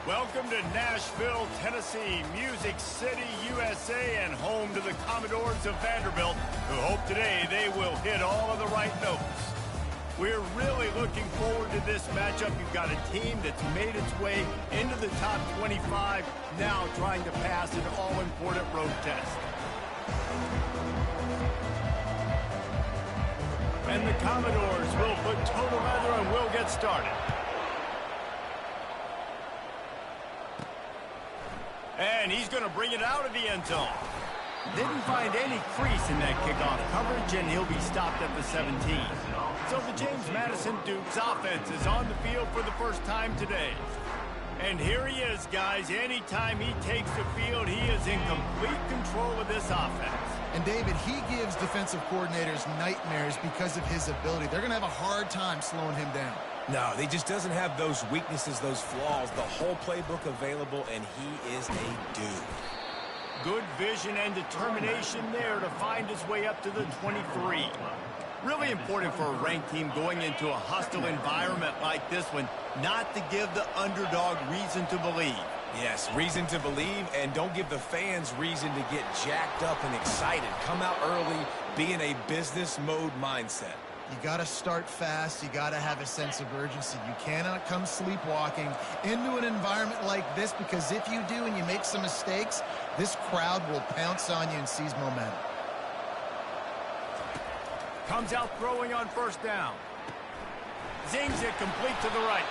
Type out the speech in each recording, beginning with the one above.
Welcome to Nashville, Tennessee, Music City, USA, and home to the Commodores of Vanderbilt, who hope today they will hit all of the right notes. We're really looking forward to this matchup. You've got a team that's made its way into the top 25, now trying to pass an all-important road test. And the Commodores will put total leather and we'll get started. And he's going to bring it out of the end zone. Didn't find any crease in that kickoff coverage, and he'll be stopped at the 17. So the James Madison Dukes offense is on the field for the first time today. And here he is, guys. Anytime he takes the field, he is in complete control of this offense. And, David, he gives defensive coordinators nightmares because of his ability. They're going to have a hard time slowing him down. No, he just doesn't have those weaknesses, those flaws, the whole playbook available, and he is a dude. Good vision and determination there to find his way up to the 23. Really important for a ranked team going into a hostile environment like this one, not to give the underdog reason to believe. Yes, reason to believe, and don't give the fans reason to get jacked up and excited. Come out early, be in a business mode mindset. You got to start fast. You got to have a sense of urgency. You cannot come sleepwalking into an environment like this, because if you do and you make some mistakes, this crowd will pounce on you and seize momentum. Comes out throwing on first down. Zings it complete to the right.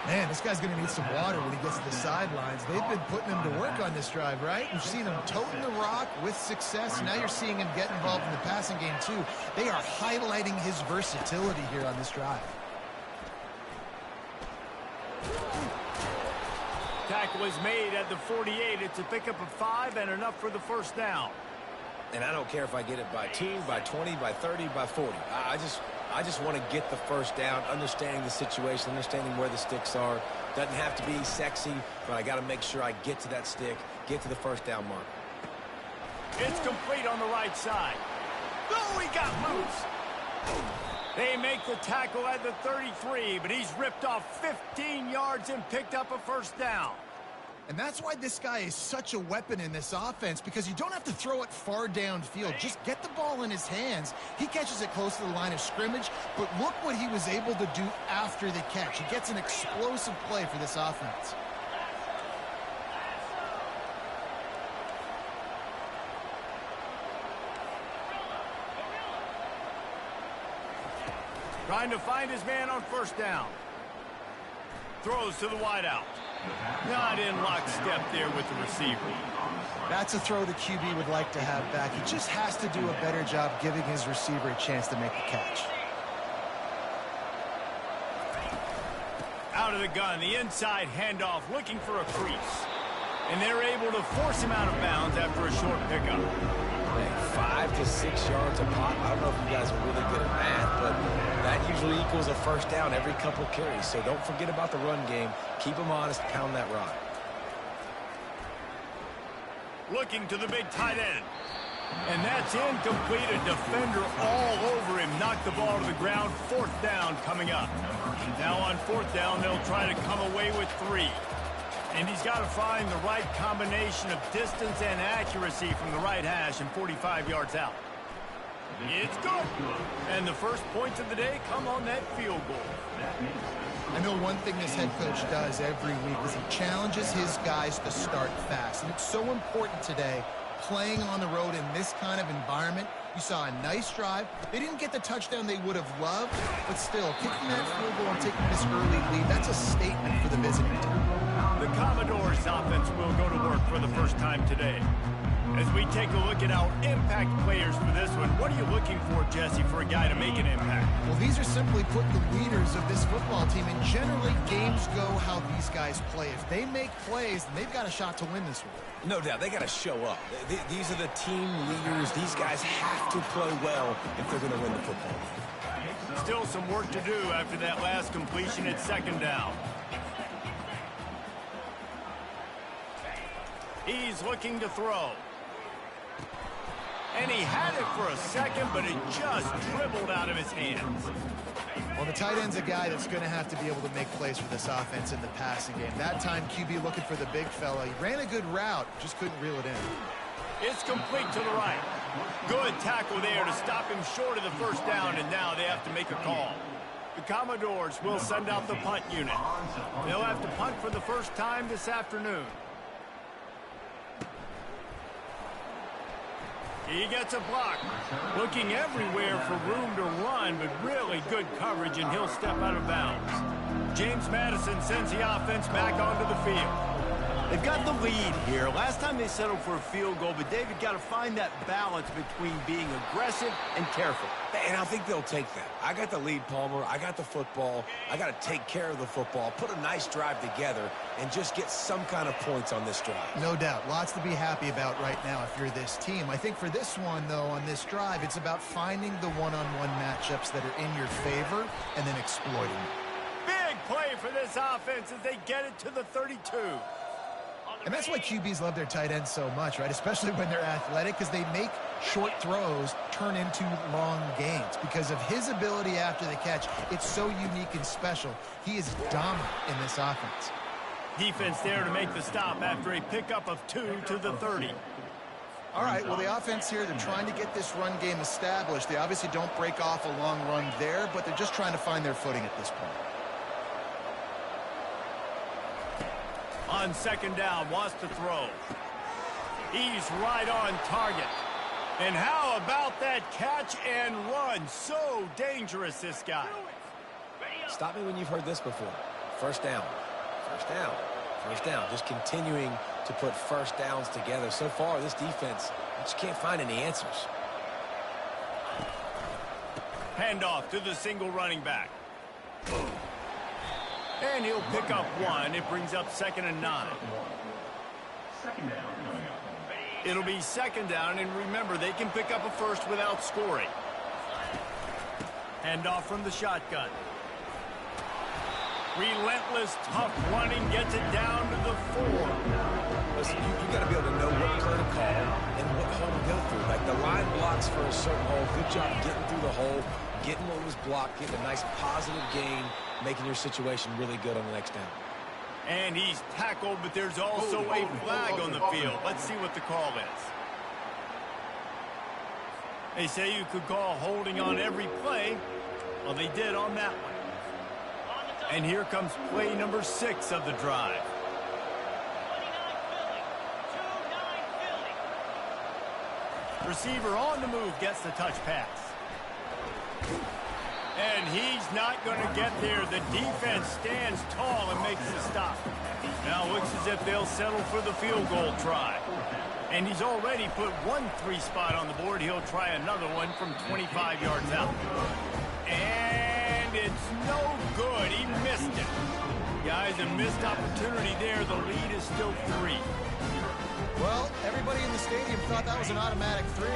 Man, this guy's going to need some water when he gets to the sidelines. They've been putting him to work on this drive, right? You've seen him toting the rock with success. Now you're seeing him get involved in the passing game, too. They are highlighting his versatility here on this drive. Tackle is made at the 48. It's a pickup of 5 and enough for the first down. And I don't care if I get it by 2, by 20, by 30, by 40. I just want to get the first down, understanding the situation, understanding where the sticks are. Doesn't have to be sexy, but I got to make sure I get to that stick, get to the first down mark. It's complete on the right side. Oh, he got loose. They make the tackle at the 33, but he's ripped off 15 yards and picked up a first down. And that's why this guy is such a weapon in this offense, because you don't have to throw it far downfield. Just get the ball in his hands. He catches it close to the line of scrimmage, but look what he was able to do after the catch. He gets an explosive play for this offense. Trying to find his man on first down. Throws to the wideout. Not in lockstep there with the receiver. That's a throw the QB would like to have back. He just has to do a better job giving his receiver a chance to make the catch. Out of the gun, the inside handoff, looking for a crease. And they're able to force him out of bounds after a short pickup. 5 to 6 yards a pop. I don't know if you guys are really good at math, but that usually equals a first down every couple carries. So don't forget about the run game. Keep them honest, pound that rock. Looking to the big tight end. And that's incomplete. A defender all over him. Knocked the ball to the ground. Fourth down coming up. Now on fourth down, they'll try to come away with 3. And he's got to find the right combination of distance and accuracy from the right hash and 45 yards out. It's good. And the first points of the day come on that field goal. I know one thing this head coach does every week is he challenges his guys to start fast. And it's so important today, playing on the road in this kind of environment. You saw a nice drive. They didn't get the touchdown they would have loved, but still, kicking that field goal and taking this early lead, that's a statement for the visiting team. The Commodores offense will go to work for the first time today. As we take a look at our impact players for this one, what are you looking for, Jesse, for a guy to make an impact? Well, these are simply put the leaders of this football team, and generally games go how these guys play. If they make plays, then they've got a shot to win this one. No doubt, they got to show up. These are the team leaders. These guys have to play well if they're going to win the football game. Still some work to do after that last completion at second down. He's looking to throw. And he had it for a second, but it just dribbled out of his hands. Well, the tight end's a guy that's going to have to be able to make plays for this offense in the passing game. That time, QB looking for the big fella. He ran a good route, just couldn't reel it in. It's complete to the right. Good tackle there to stop him short of the first down, and now they have to make a call. The Commodores will send out the punt unit. They'll have to punt for the first time this afternoon. He gets a block. Looking everywhere for room to run, but really good coverage, and he'll step out of bounds. James Madison sends the offense back onto the field. They've got the lead here. Last time they settled for a field goal, but David got to find that balance between being aggressive and careful. And I think they'll take that. I got the lead, Palmer. I got the football. I got to take care of the football, put a nice drive together, and just get some kind of points on this drive. No doubt. Lots to be happy about right now if you're this team. I think for this one, though, on this drive, it's about finding the one-on-one matchups that are in your favor and then exploiting them. Big play for this offense as they get it to the 32. And that's why QBs love their tight ends so much, right? Especially when they're athletic, because they make short throws turn into long gains. Because of his ability after the catch, it's so unique and special. He is dominant in this offense. Defense there to make the stop after a pickup of 2 to the 30. All right, well, the offense here, they're trying to get this run game established. They obviously don't break off a long run there, but they're just trying to find their footing at this point. On second down, wants to throw. He's right on target. And how about that catch and run? So dangerous, this guy. Stop me when you've heard this before. First down. First down. First down. Just continuing to put first downs together. So far, this defense just can't find any answers. Handoff to the single running back. And he'll pick up 1. It brings up 2nd and 9. It'll be 2nd down, and remember, they can pick up a first without scoring. Handoff from the shotgun. Relentless, tough running gets it down to the 4. Listen, you got to be able to know what play to call and what hole to go through. Like the line blocks for a certain hole. Good job getting through the hole, getting what was blocked, getting a nice positive gain, making your situation really good on the next down. And he's tackled, but there's also a flag on the field. Let's see what the call is. They say you could call holding on every play. Well, they did on that one. And here comes play number 6 of the drive. Receiver on the move gets the touch pass. And he's not going to get there. The defense stands tall and makes the stop. Now looks as if they'll settle for the field goal try. And he's already put 1 3 spot on the board. He'll try another one from 25 yards out. And it's no good. He missed it. Guys, a missed opportunity there. The lead is still 3. Well, everybody in the stadium thought that was an automatic 3.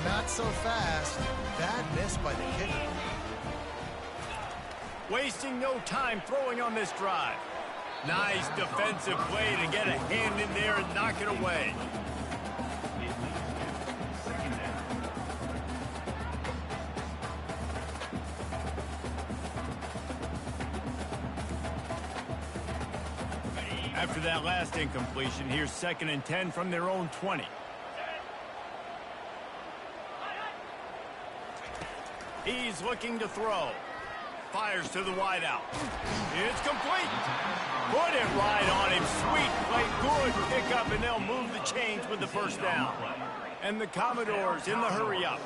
Not so fast. Bad miss by the kicker. Wasting no time throwing on this drive. Nice defensive play to get a hand in there and knock it away. After that last incompletion, here's 2nd and 10 from their own 20. He's looking to throw. Fires to the wideout. It's complete. Put it right on him. Sweet play. Good pickup, and they'll move the chains with the first down. And the Commodores in the hurry up.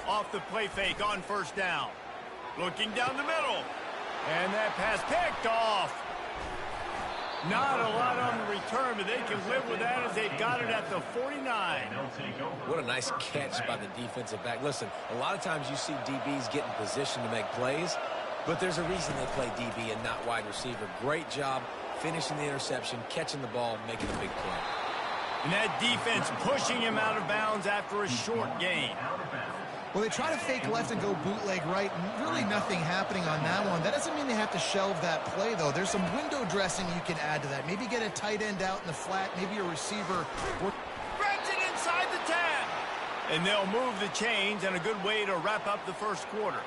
Off the play fake on first down. Looking down the middle. And that pass picked off. Not a lot on the return, but they can live with that as they've got it at the 49. What a nice catch by the defensive back. Listen, a lot of times you see DBs get in position to make plays, but there's a reason they play DB and not wide receiver. Great job finishing the interception, catching the ball, making a big play. And that defense pushing him out of bounds after a short gain. Well, they try to fake left and go bootleg right, and really nothing happening on that one. That doesn't mean they have to shelve that play, though. There's some window dressing you can add to that. Maybe get a tight end out in the flat, maybe a receiver. Grabs it inside the 10. And they'll move the chains, and a good way to wrap up the first quarter.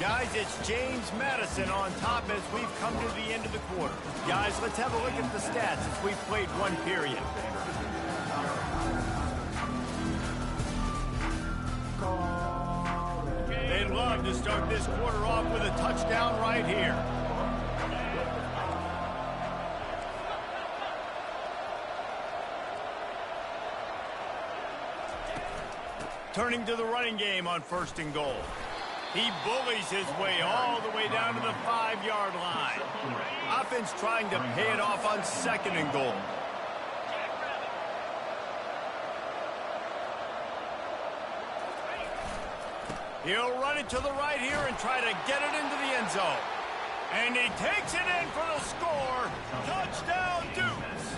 Guys, it's James Madison on top as we've come to the end of the quarter. Guys, let's have a look at the stats as we've played one period. They'd love to start this quarter off with a touchdown right here. Turning to the running game on 1st and goal. He bullies his way all the way down to the 5-yard line. Offense trying to pay it off on 2nd and goal. He'll run it to the right here and try to get it into the end zone. And he takes it in for the score. Touchdown, Dukes.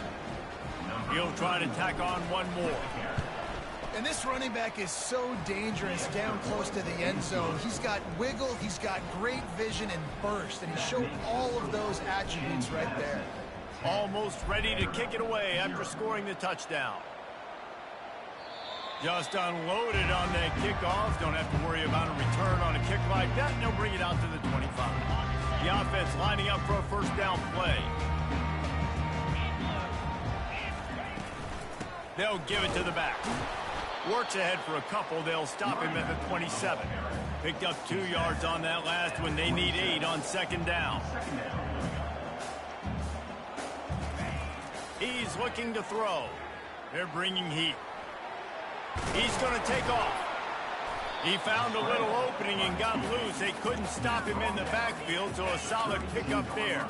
He'll try to tack on one more. And this running back is so dangerous down close to the end zone. He's got wiggle, he's got great vision and burst, and he showed all of those attributes right there. Almost ready to kick it away after scoring the touchdown. Just unloaded on that kickoff. Don't have to worry about a return on a kick like that, and they'll bring it out to the 25. The offense lining up for a first down play. They'll give it to the back. Works ahead for a couple. They'll stop him at the 27. Picked up 2 yards on that last when they need 8 on 2nd down. He's looking to throw. They're bringing heat. He's going to take off. He found a little opening and got loose. They couldn't stop him in the backfield, so a solid pickup there.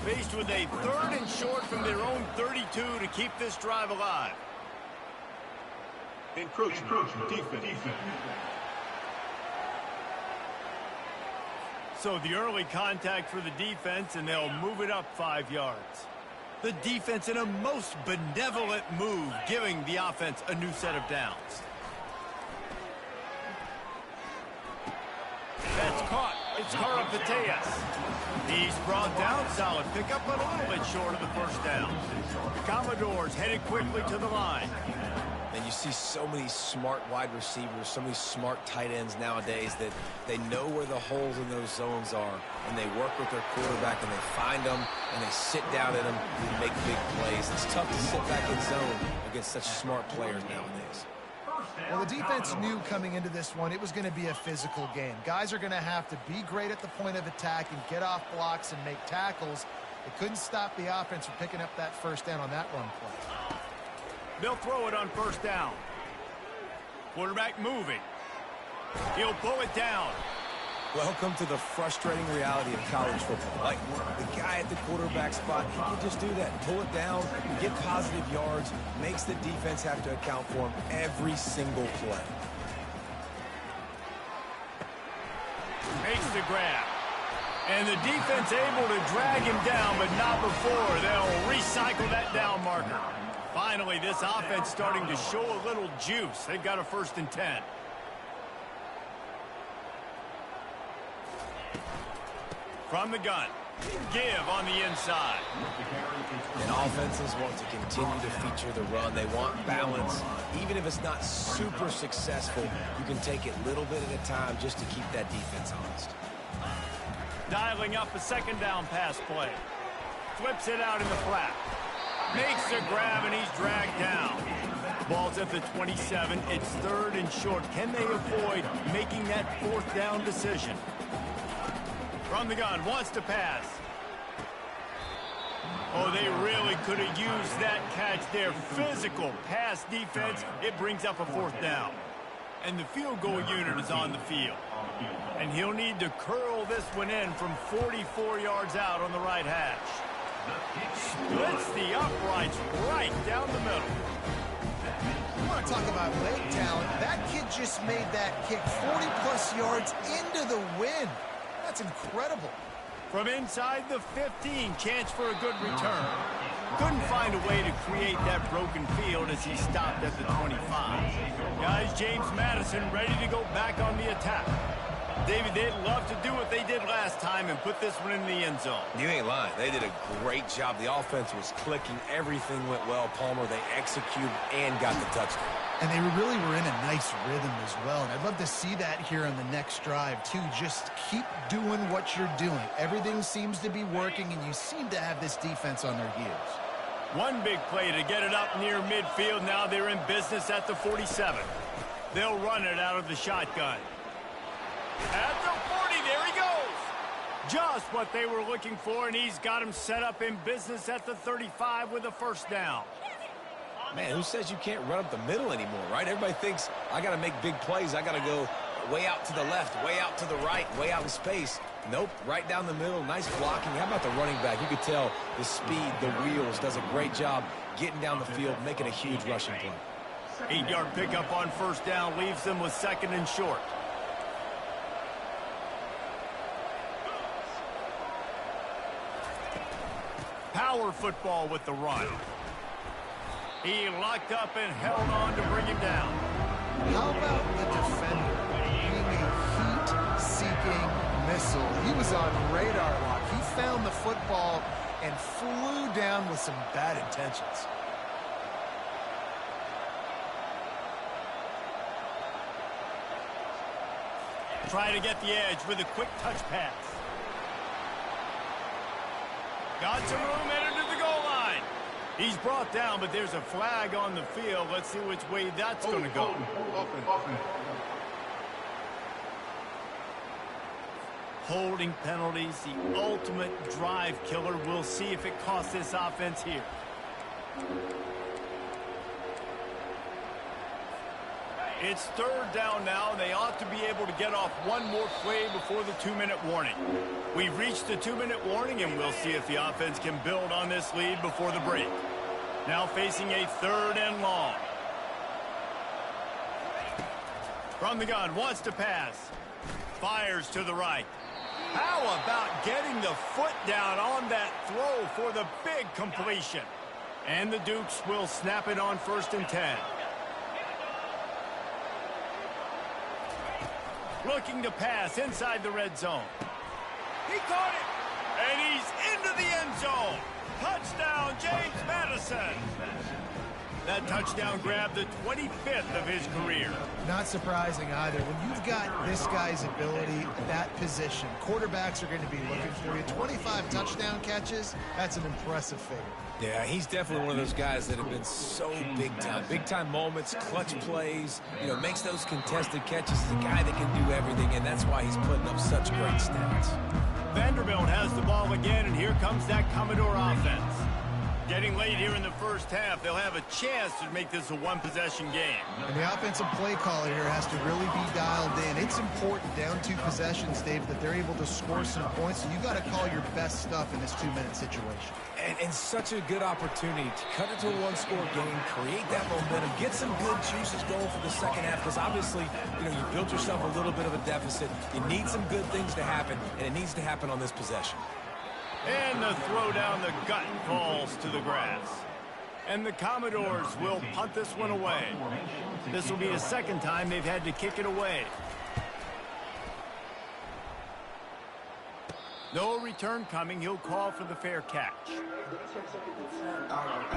Faced with a 3rd and short from their own 32 to keep this drive alive. Encroachment. Defense. So the early contact for the defense, and they'll move it up 5 yards. The defense in a most benevolent move, giving the offense a new set of downs. That's caught. It's Karapateas. He's brought down. Solid pickup, but a little bit short of the first down. Commodores headed quickly to the line. And you see so many smart wide receivers, so many smart tight ends nowadays that they know where the holes in those zones are, and they work with their quarterback, and they find them, and they sit down in them and make big plays. It's tough to sit back in zone against such smart players nowadays. Well, the defense knew coming into this one it was going to be a physical game. Guys are going to have to be great at the point of attack and get off blocks and make tackles. They couldn't stop the offense from picking up that first down on that run play. They'll throw it on 1st down. Quarterback moving. He'll pull it down. Welcome to the frustrating reality of college football. Like, the guy at the quarterback spot, he can just do that. Pull it down, get positive yards, makes the defense have to account for him every single play. Makes the grab. And the defense able to drag him down, but not before. They'll recycle that down marker. Finally, this offense starting to show a little juice. They've got a 1st and 10. From the gun. Give on the inside. And offenses want to continue to feature the run. They want balance. Even if it's not super successful, you can take it little bit at a time just to keep that defense honest. Dialing up a 2nd down pass play. Flips it out in the flat. Makes the grab, and he's dragged down. Ball's at the 27. It's 3rd and short. Can they avoid making that 4th down decision? From the gun, wants to pass. Oh, they really could have used that catch there. Physical pass defense. It brings up a 4th down. And the field goal unit is on the field. And he'll need to curl this one in from 44 yards out on the right hash. Splits the uprights right down the middle. You want to talk about leg talent? That kid just made that kick 40-plus yards into the wind. That's incredible. From inside the 15, chance for a good return. Couldn't find a way to create that broken field as he stopped at the 25. Guys, James Madison ready to go back on the attack. David, they'd love to do what they did last time and put this one in the end zone. You ain't lying. They did a great job. The offense was clicking. Everything went well. Palmer, they executed and got the touchdown. And they really were in a nice rhythm as well. And I'd love to see that here on the next drive, too. Just keep doing what you're doing. Everything seems to be working, and you seem to have this defense on their heels. One big play to get it up near midfield. Now they're in business at the 47. They'll run it out of the shotgun. At the 40, there he goes. Just what they were looking for, and he's got him set up in business at the 35 with a first down. Man, who says you can't run up the middle anymore, right? Everybody thinks I got to make big plays. I got to go way out to the left, way out to the right, way out in space. Nope, right down the middle. Nice blocking. How about the running back? You could tell the speed, the wheels, does a great job getting down the field, making a huge rushing play. 8-yard pickup on first down leaves them with second and short. Power football with the run. He locked up and held on to bring him down. How about the defender being a heat-seeking missile? He was on radar lock. He found the football and flew down with some bad intentions. Try to get the edge with a quick touch pass. Got some room, entered to the goal line. He's brought down, but there's a flag on the field. Let's see which way that's going to go. Holding penalties, the ultimate drive killer. We'll see if it costs this offense here. It's third down now, and they ought to be able to get off one more play before the 2-minute warning. We've reached the 2-minute warning, and we'll see if the offense can build on this lead before the break. Now facing a third and long. From the gun, wants to pass. Fires to the right. How about getting the foot down on that throw for the big completion? And the Dukes will snap it on 1st and 10. Looking to pass inside the red zone. He caught it, and he's into the end zone. Touchdown, James Madison. That touchdown grabbed the 25th of his career. Not surprising either. When you've got this guy's ability at that position, quarterbacks are going to be looking for you. 25 touchdown catches, that's an impressive figure. Yeah, he's definitely one of those guys that have been so big time. Big time moments, clutch plays, you know, makes those contested catches. He's a guy that can do everything, and that's why he's putting up such great stats. Vanderbilt has the ball again, and here comes that Commodore offense. Getting late here in the first half, they'll have a chance to make this a one-possession game. And the offensive play caller here has to really be dialed in. It's important down 2 possessions, Dave, that they're able to score some points. So you got to call your best stuff in this 2-minute situation. And such a good opportunity to cut it to a one-score game, create that momentum, get some good juices going for the second half, because obviously, you know, you built yourself a little bit of a deficit. You need some good things to happen, and it needs to happen on this possession. And the throw down the gut falls to the grass. And the Commodores will punt this one away. This will be the second time they've had to kick it away. No return coming. He'll call for the fair catch.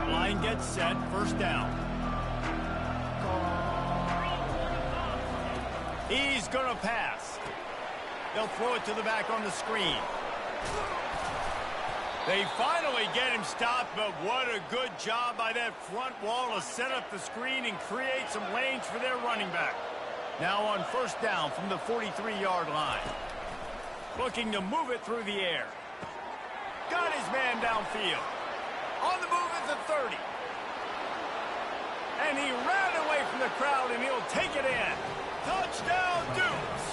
Line gets set. First down. He's going to pass. They'll throw it to the back on the screen. They finally get him stopped, but what a good job by that front wall to set up the screen and create some lanes for their running back. Now on first down from the 43-yard line. Looking to move it through the air. Got his man downfield. On the move at the 30. And he ran away from the crowd, and he'll take it in. Touchdown, Dukes.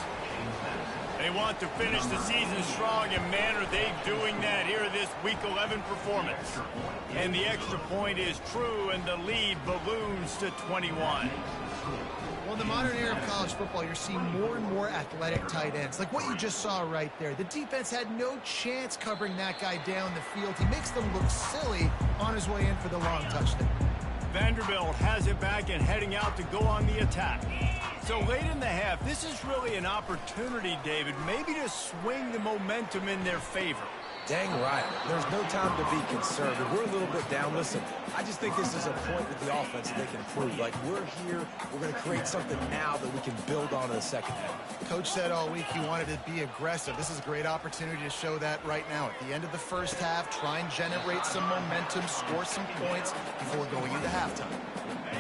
They want to finish the season strong, and man, are they doing that here in this Week 11 performance. And the extra point is true, and the lead balloons to 21. Well, in the modern era of college football, you're seeing more and more athletic tight ends, like what you just saw right there. The defense had no chance covering that guy down the field. He makes them look silly on his way in for the long touchdown. Vanderbilt has it back and heading out to go on the attack. So late in the half, this is really an opportunity, David, maybe to swing the momentum in their favor. Dang right. There's no time to be conservative. We're a little bit down. Listen, I just think this is a point with the offense that they can improve. Like, we're here. We're going to create something now that we can build on in the second half. Coach said all week he wanted to be aggressive. This is a great opportunity to show that right now. At the end of the first half, try and generate some momentum, score some points before going into halftime.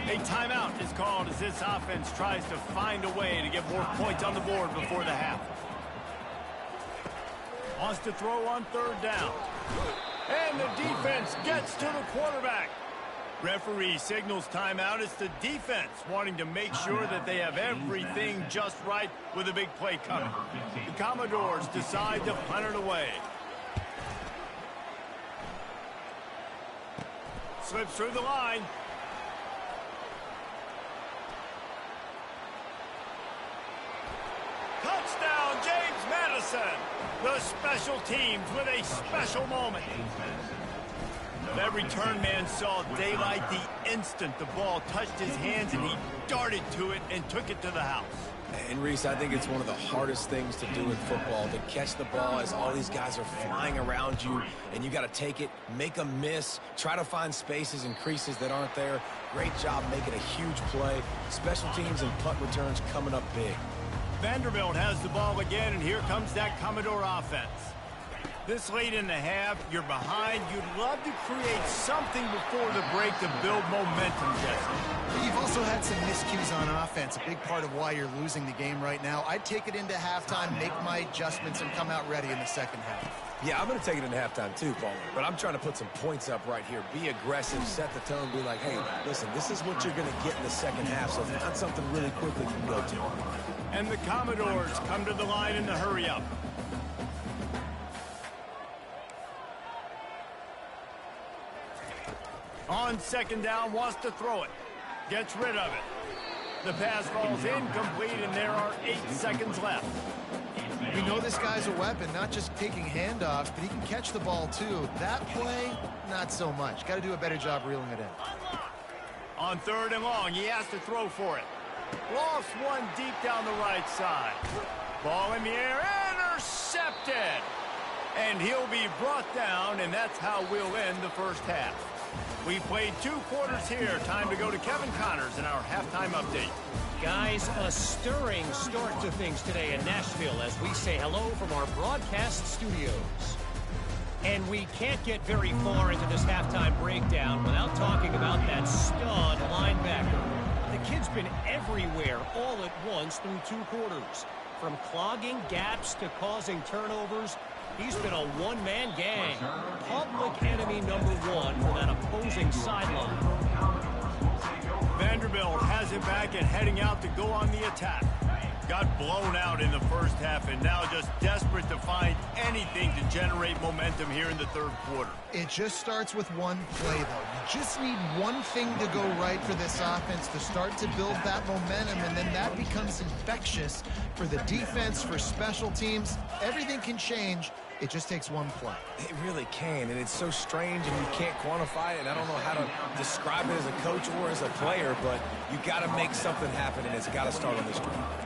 A timeout is called as this offense tries to find a way to get more points on the board before the half. Wants to throw on third down. And the defense gets to the quarterback. Referee signals timeout. It's the defense wanting to make sure that they have everything just right with a big play coming. The Commodores decide to punt it away. Slips through the line. Touchdown, James Madison. The special teams with a special moment. That return man saw daylight the instant the ball touched his hands, and he darted to it and took it to the house. And Reese, I think it's one of the hardest things to do in football, to catch the ball as all these guys are flying around you, and you got to take it, make them miss, try to find spaces and creases that aren't there. Great job making a huge play. Special teams and punt returns coming up big. Vanderbilt has the ball again, and here comes that Commodore offense. This late in the half, you're behind. You'd love to create something before the break to build momentum, Jesse. But you've also had some miscues on offense, a big part of why you're losing the game right now. I'd take it into halftime, make my adjustments, and come out ready in the second half. Yeah, I'm going to take it into halftime too, Paul. But I'm trying to put some points up right here. Be aggressive, set the tone, be like, hey, listen, this is what you're going to get in the second half, so find something really quickly you can go to. And the Commodores come to the line in the hurry-up. On second down, wants to throw it. Gets rid of it. The pass falls incomplete, and there are 8 seconds left. We know this guy's a weapon, not just taking handoffs, but he can catch the ball too. That play, not so much. Got to do a better job reeling it in. On third and long, he has to throw for it. Lost one deep down the right side. Ball in the air, intercepted. And he'll be brought down, and that's how we'll end the first half. We played 2 quarters here. Time to go to Kevin Connors in our halftime update. Guys, a stirring start to things today in Nashville as we say hello from our broadcast studios. And we can't get very far into this halftime breakdown without talking about that stud linebacker. The kid's been everywhere all at once through 2 quarters. From clogging gaps to causing turnovers, he's been a one-man gang. Public enemy number 1 for that opposing sideline. Vanderbilt has it back and heading out to go on the attack. Got blown out in the first half and now just desperate to find anything to generate momentum here in the third quarter. It just starts with one play, though. You just need one thing to go right for this offense to start to build that momentum, and then that becomes infectious for the defense, for special teams. Everything can change. It just takes one play. It really can, and it's so strange, and you can't quantify it, and I don't know how to describe it as a coach or as a player, but you got to make something happen, and it's got to start on this drive.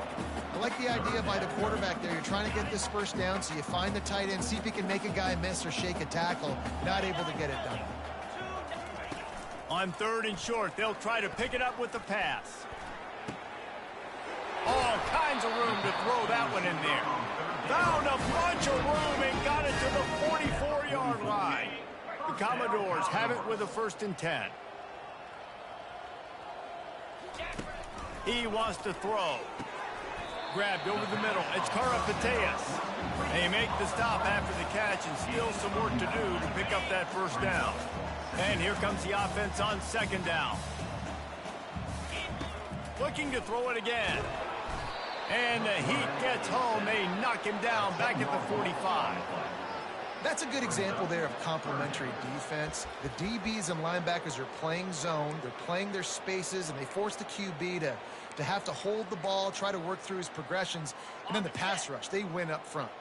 I like the idea by the quarterback there. You're trying to get this first down, so you find the tight end, see if he can make a guy miss or shake a tackle. Not able to get it done. On third and short, they'll try to pick it up with the pass. All kinds of room to throw that one in there. Found a bunch of room and got it to the 44-yard line. The Commodores have it with a 1st and 10. He wants to throw. Grabbed over the middle. It's Karapateas. They make the stop after the catch and still some work to do to pick up that first down. And here comes the offense on second down. Looking to throw it again. And the heat gets home. They knock him down back at the 45. That's a good example there of complementary defense. The DBs and linebackers are playing zone. They're playing their spaces, and they force the QB to have to hold the ball, try to work through his progressions, and then the pass rush. They win up front.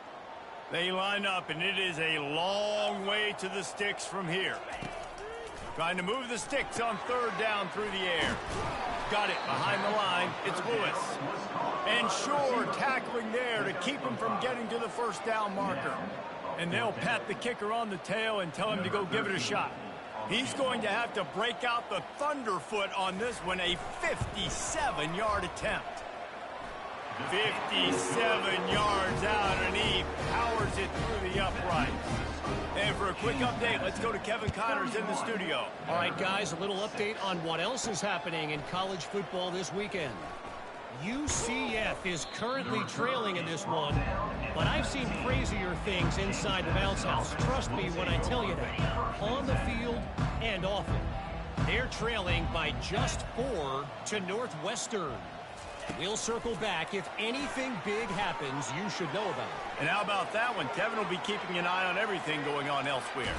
They line up, and it is a long way to the sticks from here. Trying to move the sticks on third down through the air. Got it behind the line. It's Lewis. And Shore tackling there to keep him from getting to the first down marker. And they'll pat the kicker on the tail and tell him to go give it a shot. He's going to have to break out the thunderfoot on this one, a 57-yard attempt. 57 yards out, and he powers it through the uprights. And for a quick update, let's go to Kevin Connors in the studio. All right, guys, a little update on what else is happening in college football this weekend. UCF is currently trailing in this one, but I've seen crazier things inside the bounce house. Trust me when I tell you that. On the field and off it. They're trailing by just 4 to Northwestern. We'll circle back. If anything big happens, you should know about it. And how about that one? Kevin will be keeping an eye on everything going on elsewhere.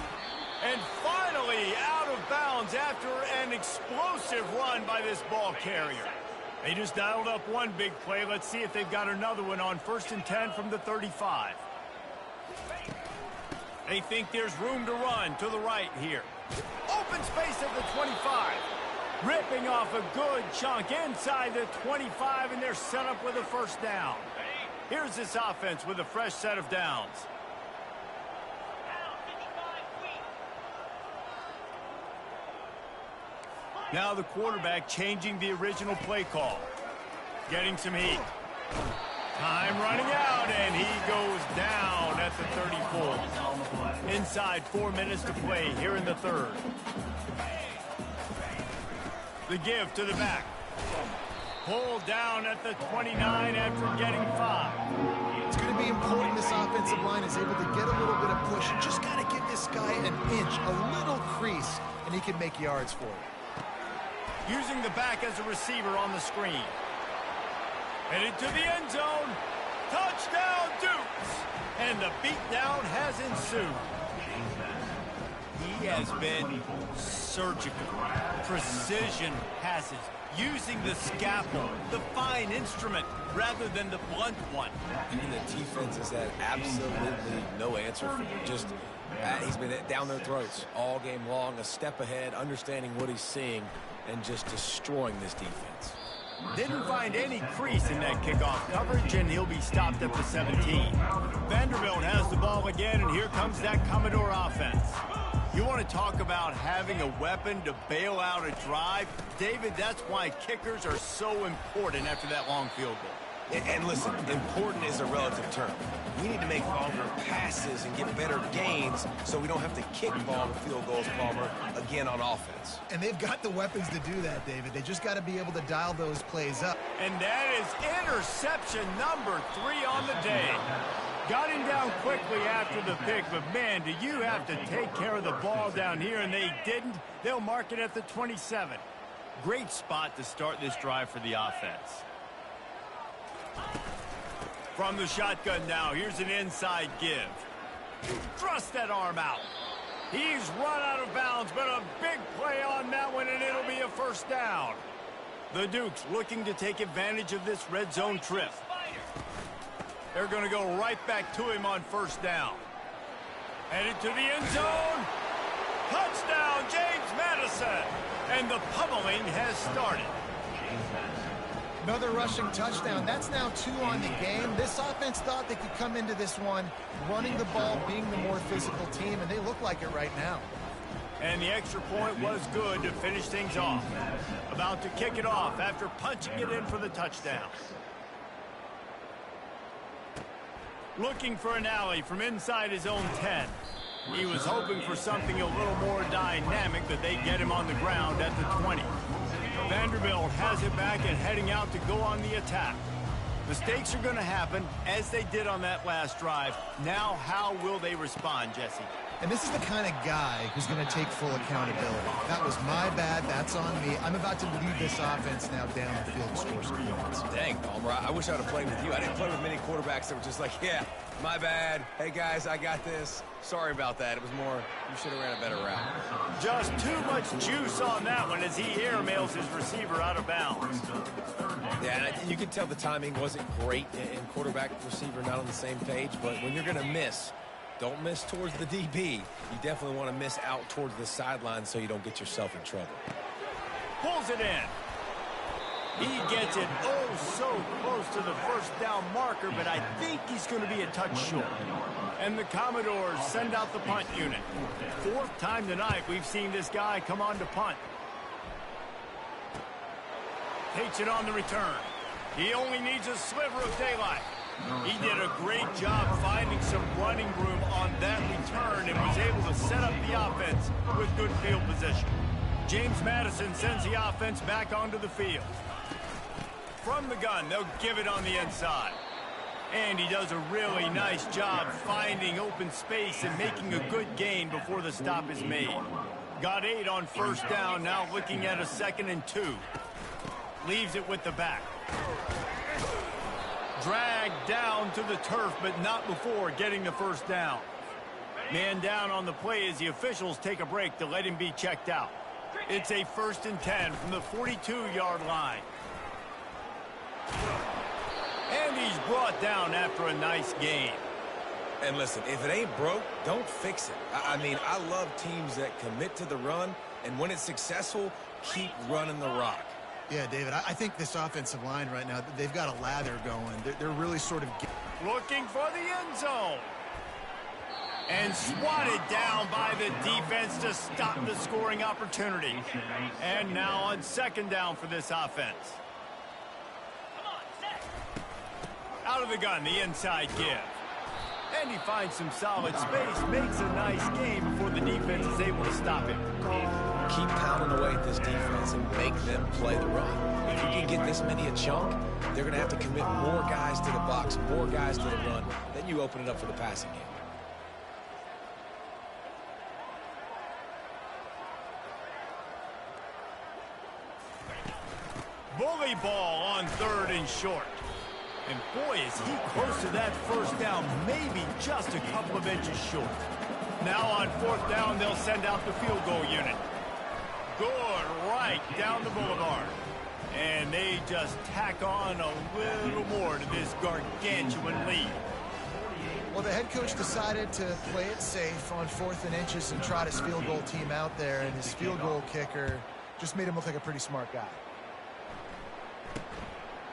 And finally out of bounds after an explosive run by this ball carrier. They just dialed up one big play. Let's see if they've got another one on 1st and 10 from the 35. They think there's room to run to the right here. Open space at the 25. Ripping off a good chunk inside the 25, and they're set up with a first down. Here's this offense with a fresh set of downs. Now the quarterback changing the original play call. Getting some heat. Time running out, and he goes down at the 34. Inside 4 minutes to play here in the third. The give to the back. Pulled down at the 29 after getting 5. It's going to be important this offensive line is able to get a little bit of push. Just got to give this guy an inch, a little crease, and he can make yards for it. Using the back as a receiver on the screen. Headed to the end zone. Touchdown, Dukes! And the beatdown has ensued. He has been surgical. Precision passes. Using the scalpel, the fine instrument, rather than the blunt one. And the defense has had absolutely no answer for him. Just, he's been down their throats all game long, a step ahead, understanding what he's seeing, and just destroying this defense. Didn't find any crease in that kickoff coverage, and he'll be stopped at the 17. Vanderbilt has the ball again, and here comes that Commodore offense. You want to talk about having a weapon to bail out a drive? David, that's why kickers are so important after that long field goal. And listen, important is a relative term. We need to make longer passes and get better gains so we don't have to kick long field goals, Palmer, again on offense. And they've got the weapons to do that, David. They just got to be able to dial those plays up. And that is interception number 3 on the day. Got him down quickly after the pick, but man, do you have to take care of the ball down here, and they didn't. They'll mark it at the 27. Great spot to start this drive for the offense. From the shotgun now, here's an inside give. Thrust that arm out. He's run out of bounds, but a big play on that one, and it'll be a first down. The Dukes looking to take advantage of this red zone trip. They're going to go right back to him on first down. Headed to the end zone. Touchdown, James Madison. And the pummeling has started. Another rushing touchdown. That's now 2 on the game. This offense thought they could come into this one running the ball, being the more physical team, and they look like it right now. And the extra point was good to finish things off. About to kick it off after punching it in for the touchdown. Looking for an alley from inside his own 10. He was hoping for something a little more dynamic, but they get him on the ground at the 20. Vanderbilt has it back and heading out to go on the attack. Mistakes are going to happen, as they did on that last drive. Now, how will they respond, Jesse? And this is the kind of guy who's going to take full accountability. That was my bad. That's on me. I'm about to lead this offense now down the field to score some points. Dang, Palmer, I wish I would have played with you. I didn't play with many quarterbacks that were just like, yeah, my bad. Hey, guys, I got this. Sorry about that. It was more, you should have ran a better route. Just too much juice on that one as he airmails his receiver out of bounds. Yeah, and you can tell the timing wasn't great and quarterback receiver not on the same page, but when you're going to miss, don't miss towards the DB. You definitely want to miss out towards the sideline so you don't get yourself in trouble. Pulls it in. He gets it so close to the first down marker, but I think he's going to be a touch short. And the Commodores send out the punt unit. Fourth time tonight we've seen this guy come on to punt. Takes it on the return. He only needs a sliver of daylight. He did a great job finding some running room on that return and was able to set up the offense with good field position. James Madison sends the offense back onto the field. From the gun, they'll give it on the inside. And he does a really nice job finding open space and making a good gain before the stop is made. Got 8 on first down, now looking at a 2nd and 2. Leaves it with the back. Dragged down to the turf, but not before getting the first down. Man down on the play as the officials take a break to let him be checked out. It's a 1st and 10 from the 42-yard line. And he's brought down after a nice gain. And listen, if it ain't broke, don't fix it. I mean, I love teams that commit to the run, and when it's successful, keep running the rock. Yeah, David, I think this offensive line right now, they've got a lather going. They're really sort of... Looking for the end zone. And swatted down by the defense to stop the scoring opportunity. And now on 2nd down for this offense. Out of the gun, the inside give. And he finds some solid space, makes a nice game before the defense is able to stop him. Keep pounding away at this defense and make them play the run. If you can get this many a chunk, they're going to have to commit more guys to the box, more guys to the run. Then you open it up for the passing game. Bully ball on 3rd and short. And boy, is he close to that first down, maybe just a couple of inches short. Now on 4th down, they'll send out the field goal unit. Good right down the boulevard. And they just tack on a little more to this gargantuan lead. Well, the head coach decided to play it safe on 4th and inches and trot his field goal team out there, and his field goal kicker just made him look like a pretty smart guy.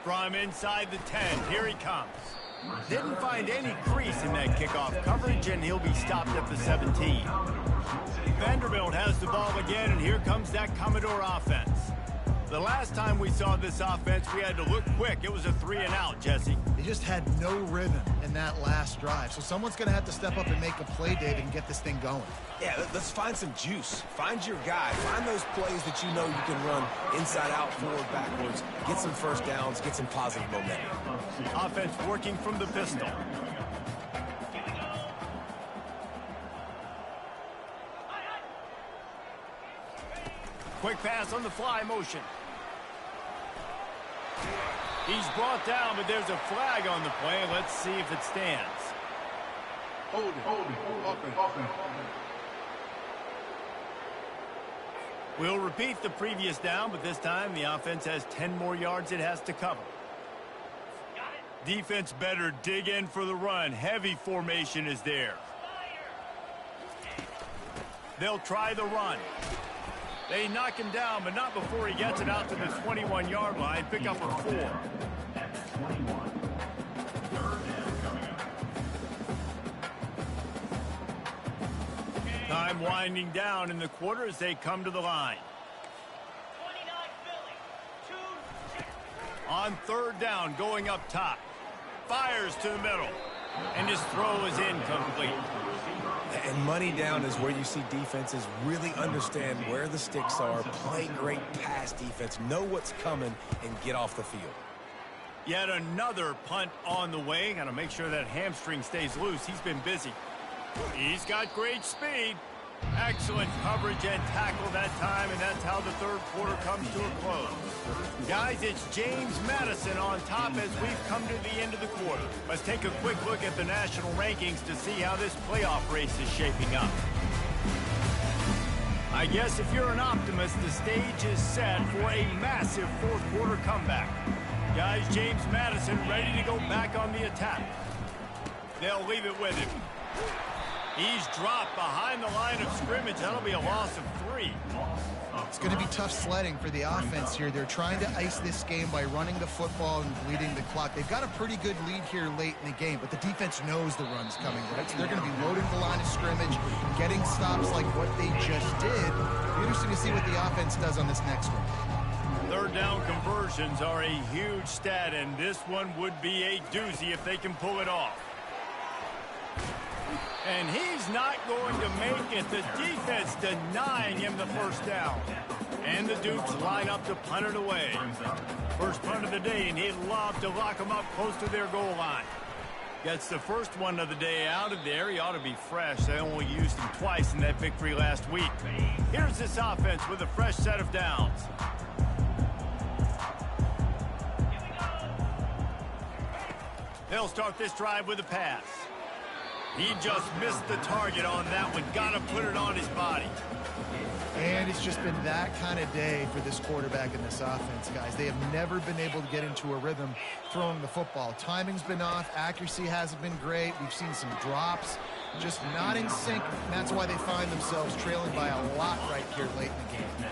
From inside the 10, here he comes. Didn't find any crease in that kickoff coverage, and he'll be stopped at the 17. Vanderbilt has the ball again, and here comes that Commodore offense. The last time we saw this offense, we had to look quick. It was a 3-and-out, Jesse. He just had no rhythm in that last drive. So someone's going to have to step up and make a play, David, and get this thing going. Yeah, let's find some juice. Find your guy. Find those plays that you know you can run inside out, forward, backwards. Get some first downs. Get some positive momentum. Offense working from the pistol. Quick pass on the fly motion. He's brought down, but there's a flag on the play. Let's see if it stands. Holding. Offense. We'll repeat the previous down, but this time the offense has 10 more yards it has to cover. Defense better dig in for the run. Heavy formation is there. They'll try the run. They knock him down, but not before he gets it out to the 21-yard line. Pick up a 4. Time winding down in the quarter as they come to the line. On 3rd down, going up top. Fires to the middle. And his throw is incomplete. And money down is where you see defenses really understand where the sticks are, play great pass defense, know what's coming, and get off the field. Yet another punt on the way. Got to make sure that hamstring stays loose. He's been busy. He's got great speed. Excellent coverage and tackle that time, and that's how the third quarter comes to a close. Guys, it's James Madison on top as we've come to the end of the quarter. Let's take a quick look at the national rankings to see how this playoff race is shaping up. I guess if you're an optimist, the stage is set for a massive fourth quarter comeback. Guys, James Madison ready to go back on the attack. They'll leave it with him. He's dropped behind the line of scrimmage. That'll be a loss of 3. It's going to be tough sledding for the offense here. They're trying to ice this game by running the football and bleeding the clock. They've got a pretty good lead here late in the game, but the defense knows the run's coming, right? So they're going to be loading the line of scrimmage, getting stops like what they just did. It'll be interesting to see what the offense does on this next one. Third down conversions are a huge stat, and this one would be a doozy if they can pull it off. And he's not going to make it. The defense denying him the first down. And the Dukes line up to punt it away. First punt of the day, and he'd love to lock them up close to their goal line. Gets the first one of the day out of there. He ought to be fresh. They only used him twice in that victory last week. Here's this offense with a fresh set of downs. They'll start this drive with a pass. He just missed the target on that one. Got to put it on his body. And it's just been that kind of day for this quarterback and this offense, guys. They have never been able to get into a rhythm throwing the football. Timing's been off. Accuracy hasn't been great. We've seen some drops. Just not in sync. And that's why they find themselves trailing by a lot right here late in the game.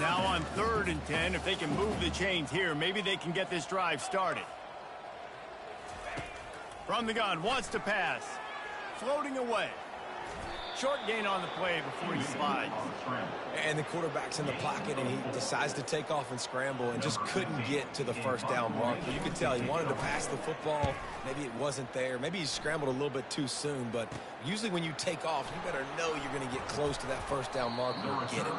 Now on 3rd and 10, if they can move the chains here, maybe they can get this drive started. From the gun, wants to pass. Floating away. Short gain on the play before he slides. And the quarterback's in the pocket, and he decides to take off and scramble and just couldn't get to the first down marker. You could tell he wanted to pass the football. Maybe it wasn't there. Maybe he scrambled a little bit too soon. But usually when you take off, you better know you're going to get close to that first down marker and get it.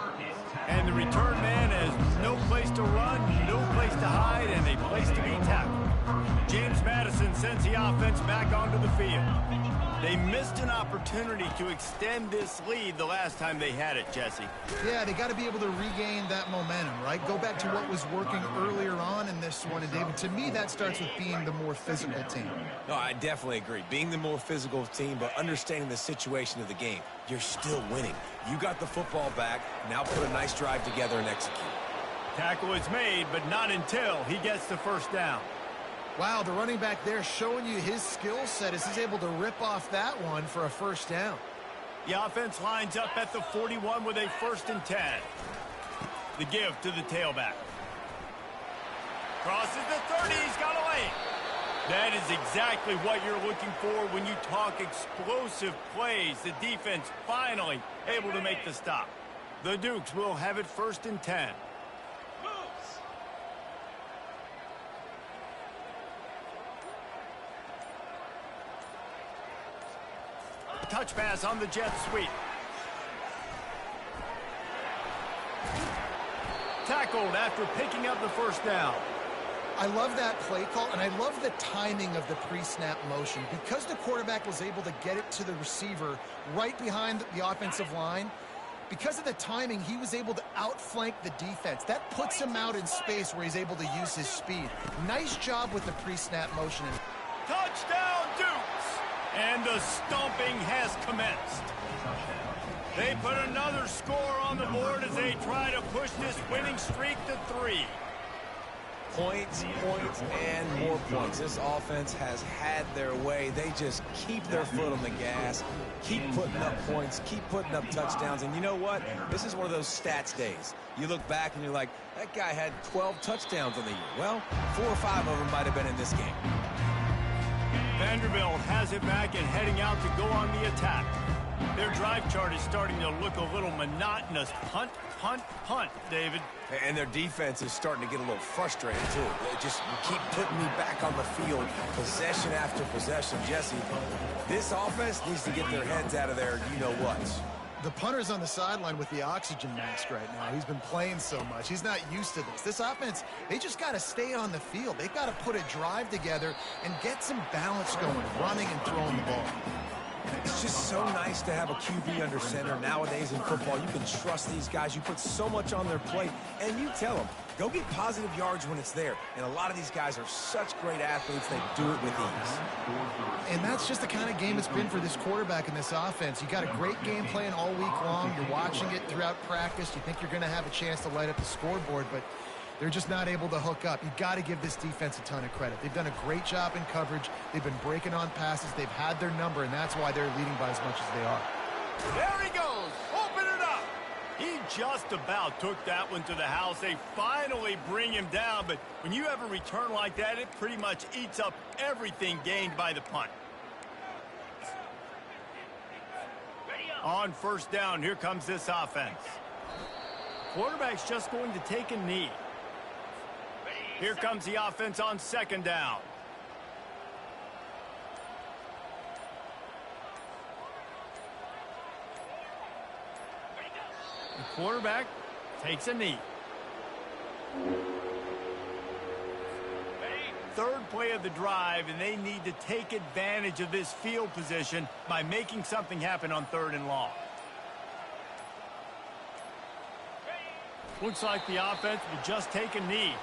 And the return man has no place to run, no place to hide, and a place to be tackled. James Madison sends the offense back onto the field. They missed an opportunity to extend this lead the last time they had it, Jesse. Yeah, they got to be able to regain that momentum, right? Go back to what was working earlier on in this one. And, David, to me, that starts with being the more physical team. No, I definitely agree. Being the more physical team, but understanding the situation of the game. You're still winning. You got the football back. Now put a nice drive together and execute. Tackle is made, but not until he gets the first down. Wow, the running back there showing you his skill set as he's able to rip off that one for a first down. The offense lines up at the 41 with a 1st and 10. The give to the tailback. Crosses the 30, he's got away. That is exactly what you're looking for when you talk explosive plays. The defense finally able to make the stop. The Dukes will have it 1st and 10. Touch pass on the jet sweep. Tackled after picking up the first down. I love that play call, and I love the timing of the pre-snap motion. Because the quarterback was able to get it to the receiver right behind the offensive line, because of the timing, he was able to outflank the defense. That puts him out in space where he's able to use his speed. Nice job with the pre-snap motion. Touchdown, Dukes! And the stomping has commenced. They put another score on the board as they try to push this winning streak to 3. Points, points, and more points. This offense has had their way. They just keep their foot on the gas, keep putting up points, keep putting up touchdowns. And you know what? This is one of those stats days. You look back and you're like, that guy had 12 touchdowns on the year. Well, 4 or 5 of them might have been in this game. Vanderbilt has it back and heading out to go on the attack. Their drive chart is starting to look a little monotonous. Punt, punt, punt, David. And their defense is starting to get a little frustrated, too. They just keep putting me back on the field, possession after possession. Jesse, this offense needs to get their heads out of there, you-know-what. The punter's on the sideline with the oxygen mask right now. He's been playing so much. He's not used to this. This offense, they just got to stay on the field. They've got to put a drive together and get some balance going, running and throwing the ball. It's just so nice to have a QB under center. Nowadays in football, you can trust these guys. You put so much on their plate, and you tell them, go get positive yards when it's there. And a lot of these guys are such great athletes, they do it with ease. And that's just the kind of game it's been for this quarterback in this offense. You got a great game plan all week long. You're watching it throughout practice. You think you're going to have a chance to light up the scoreboard, but they're just not able to hook up. You got to give this defense a ton of credit. They've done a great job in coverage. They've been breaking on passes. They've had their number, and that's why they're leading by as much as they are. There he goes. Open it up. He just about took that one to the house. They finally bring him down, but when you have a return like that, it pretty much eats up everything gained by the punt. On first down, here comes this offense. Quarterback's just going to take a knee. Here comes the offense on second down. The quarterback takes a knee. Third play of the drive, and they need to take advantage of this field position by making something happen on third and long. Looks like the offense will just take a knee.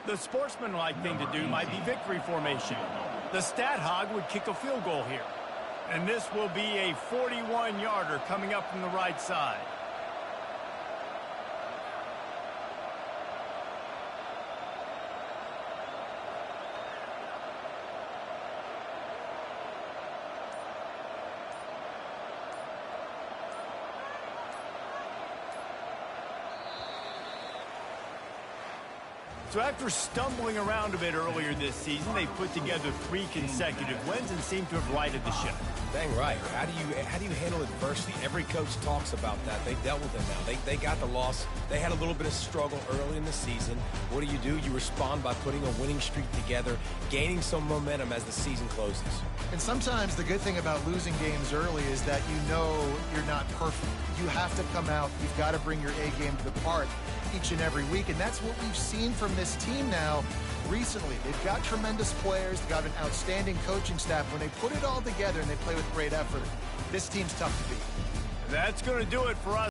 The sportsmanlike thing to do might be victory formation. The stat hog would kick a field goal here. And this will be a 41-yarder coming up from the right side. So after stumbling around a bit earlier this season, they put together 3 consecutive wins and seem to have righted the ship. Dang right. How do you handle adversity? Every coach talks about that. They've dealt with it now. They got the loss. They had a little bit of struggle early in the season. What do? You respond by putting a winning streak together, gaining some momentum as the season closes. And sometimes the good thing about losing games early is that you know you're not perfect. You have to come out. You've got to bring your A game to the park each and every week, and that's what we've seen from this team now recently. They've got tremendous players. They've got an outstanding coaching staff. When they put it all together and they play with great effort, this team's tough to beat. That's going to do it for us.